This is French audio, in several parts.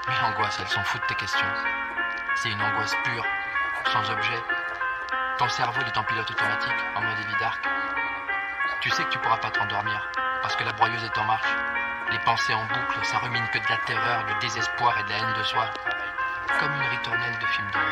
Mais l'angoisse, elle s'en fout de tes questions. C'est une angoisse pure, sans objet. Ton cerveau, il est en pilote automatique, en mode Heavy Dark. Tu sais que tu pourras pas t'endormir, parce que la broyeuse est en marche. Les pensées en boucle, ça rumine que de la terreur, du désespoir et de la haine de soi. Comme une ritournelle de film d'horreur.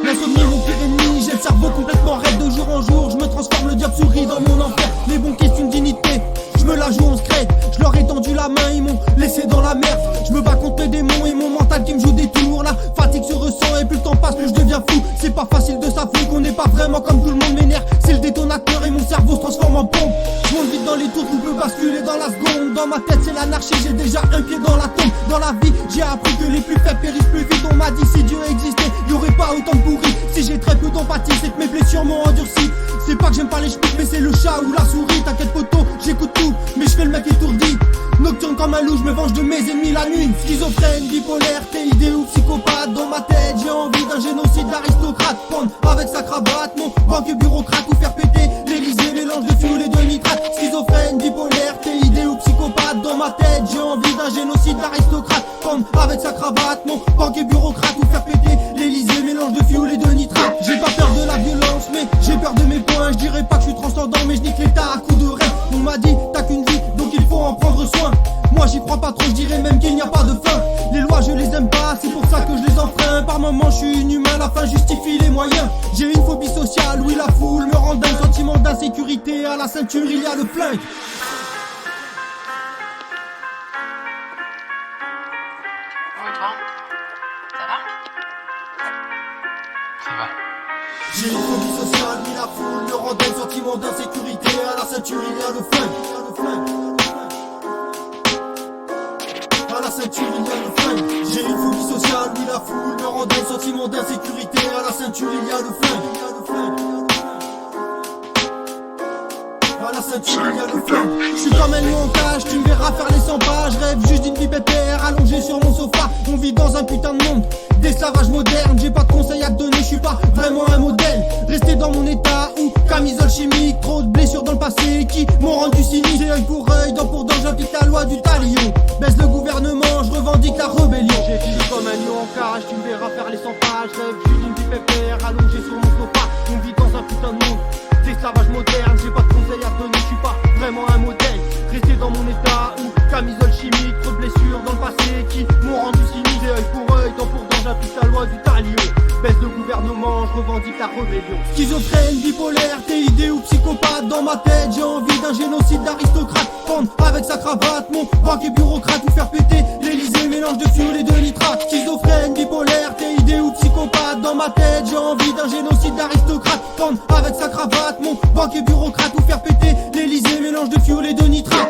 L'insomnie mon pire ennemi, j'ai le cerveau complètement raide de jour en jour. Je me transforme, le diable sourit dans mon enfer. Les bons questions de dignité, je me la joue en secret. Je leur ai tendu la main, ils m'ont laissé dans la merde. Je me bats contre mes démons et mon mental qui me joue des tours. La fatigue se ressent et plus le temps passe, plus je deviens fou. C'est pas facile de s'avouer qu'on n'est pas vraiment comme tout le monde m'énerve. C'est le détonateur et mon cerveau se transforme en pompe. Je monte vite dans les tours, tout peut basculer dans la seconde. Dans ma tête c'est l'anarchie, j'ai déjà un pied dans la tombe. Dans la vie, j'ai appris que les plus faibles périssent plus vite. On m'a dit si Dieu existait, y aurait pas autant de pourris. Si j'ai très peu d'empathie, c'est que mes blessures m'ont endurci. C'est pas que j'aime pas les schmitts, mais c'est le chat ou la souris. T'inquiète poteau, j'écoute tout, mais je fais le mec étourdi. Nocturne comme un loup, je me venge de mes ennemis la nuit. Schizophrène, bipolaire, TID ou psychopathe. Dans ma tête, j'ai envie d'un génocide d'aristocrate. Prendre avec sa cravate, mon banquier bureaucrate. Ou faire péter l'Elysée, mélange de fioul et de nitrate. Schizophrène, bipolaire, TID ou psychopathe. Dans ma tête, j'ai envie d'un génocide d'aristocrate. Prendre avec sa cravate, mon banquier bureaucrate. Ou faire péter l'Elysée, mélange de fioul et de nitrate. J'ai pas peur de la violence, mais j'ai peur de mes poings. Je dirais pas que je suis transcendant, mais je nique l'état à coups de rêve. On m'a dit, t'as qu'une vie, donc il faut en prendre soin. Moi j'y crois pas trop, je dirais même qu'il n'y a pas de fin. Les lois je les aime pas, c'est pour ça que je les enfreins. Par moments je suis inhumain, la fin justifie les moyens. J'ai une phobie sociale, oui la foule me rend d'un sentiment d'insécurité. À la ceinture il y a le flingue. Ça va? J'ai une phobie sociale, oui la foule me rend d'un sentiment d'insécurité. À la ceinture il y a le flingue. À la ceinture il y a le flingue. J'ai une phobie sociale, oui la foule me rend un sentiment d'insécurité. À la ceinture il y a le flingue. À la ceinture il y a le flingue. Je suis comme un lion en cage, tu me verras faire les 100 pas. Je rêve juste d'une vie pépère, allongée sur mon sofa. On vit dans un putain de monde d'esclavage moderne. J'ai pas de conseils à te donner, je suis pas vraiment un modèle. Rester dans mon état ou camisole chimique. Trop de blessures dans le passé qui m'ont rendu cynique. J'ai œil pour œil, dent pour dent, j'applique la loi du talion. Baisse le gouvernement, je revendique la rébellion. J'ai fini comme un lion en cage, tu me verras faire les 100 pas. Je rêve juste d'une vie pépère, allongée sur mon sofa. On vit dans un putain de monde d'esclavage moderne. J'ai pas de conseils à te donner, je suis pas vraiment un modèle. Rester dans mon état ou camisole chimique. Trop de blessures dans le passé qui m'ont rendu cynique. J'ai œil pour œil, dent pour dent, j'applique la loi du talion. Baisse le gouvernement, je revendique la rébellion. Schizophrène, bipolaire, TID ou psychopathe. Dans ma tête, j'ai envie d'un génocide d'aristocrate. Prendre avec sa cravate, mon banquier bureaucrate. Ou faire péter l'Elysée, mélange de fioul et de nitrate. Schizophrène, bipolaire, TID ou psychopathe. Dans ma tête, j'ai envie d'un génocide d'aristocrate. Prendre avec sa cravate, mon banquier bureaucrate. Ou faire péter l'Elysée, mélange de fioul et de nitrate.